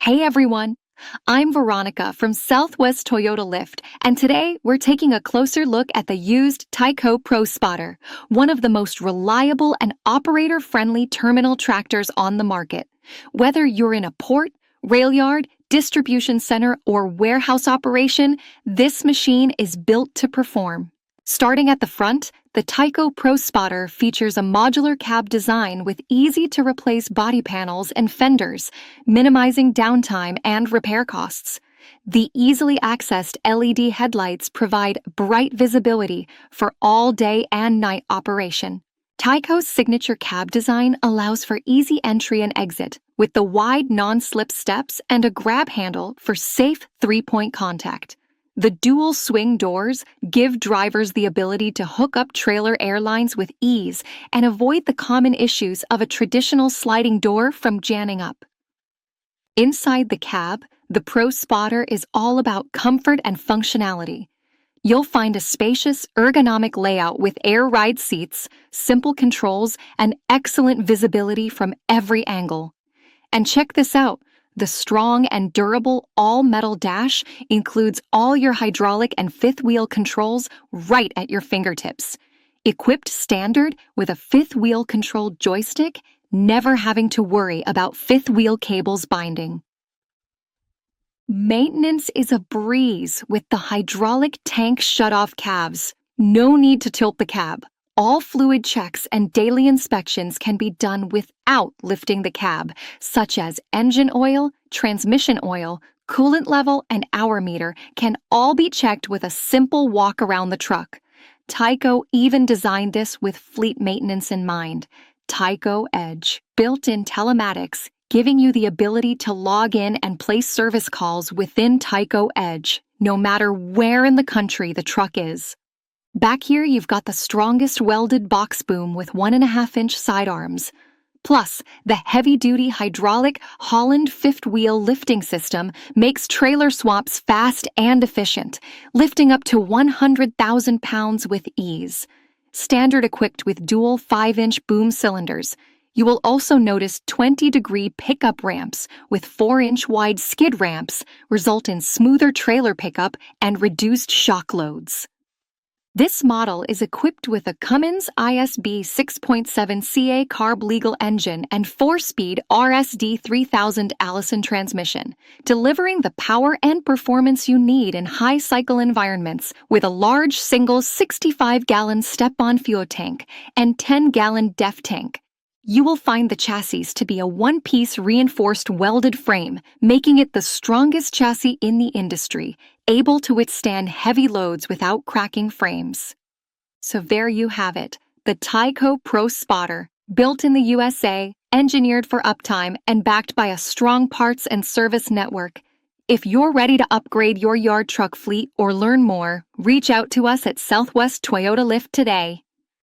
Hey everyone, I'm Veronica from Southwest Toyota Lift, and today we're taking a closer look at the used Tico Pro Spotter, one of the most reliable and operator-friendly terminal tractors on the market. Whether you're in a port, rail yard, distribution center, or warehouse operation, this machine is built to perform. Starting at the front, the Tico Pro Spotter features a modular cab design with easy-to-replace body panels and fenders, minimizing downtime and repair costs. The easily accessed LED headlights provide bright visibility for all day and night operation. Tico's signature cab design allows for easy entry and exit, with the wide non-slip steps and a grab handle for safe three-point contact. The dual swing doors give drivers the ability to hook up trailer airlines with ease and avoid the common issues of a traditional sliding door from jamming up. Inside the cab, the Pro Spotter is all about comfort and functionality. You'll find a spacious, ergonomic layout with air ride seats, simple controls, and excellent visibility from every angle. And check this out. The strong and durable all-metal dash includes all your hydraulic and fifth-wheel controls right at your fingertips. Equipped standard with a fifth-wheel controlled joystick, never having to worry about fifth-wheel cables binding. Maintenance is a breeze with the hydraulic tank shutoff calves. No need to tilt the cab. All fluid checks and daily inspections can be done without lifting the cab, such as engine oil, transmission oil, coolant level, and hour meter can all be checked with a simple walk around the truck. Tico even designed this with fleet maintenance in mind. Tico Edge, built-in telematics, giving you the ability to log in and place service calls within Tico Edge, no matter where in the country the truck is. Back here, you've got the strongest welded box boom with 1.5-inch sidearms. Plus, the heavy-duty hydraulic Holland fifth-wheel lifting system makes trailer swaps fast and efficient, lifting up to 100,000 pounds with ease. Standard equipped with dual 5-inch boom cylinders. You will also notice 20-degree pickup ramps with 4-inch wide skid ramps result in smoother trailer pickup and reduced shock loads. This model is equipped with a Cummins ISB 6.7 CA carb-legal engine and 4-speed RSD 3000 Allison transmission, delivering the power and performance you need in high-cycle environments with a large single 65-gallon step-on fuel tank and 10-gallon DEF tank. You will find the chassis to be a one-piece reinforced welded frame, making it the strongest chassis in the industry, able to withstand heavy loads without cracking frames. So there you have it, the Tico Pro Spotter, built in the USA, engineered for uptime, and backed by a strong parts and service network. If you're ready to upgrade your yard truck fleet or learn more, reach out to us at Southwest Toyota Lift today.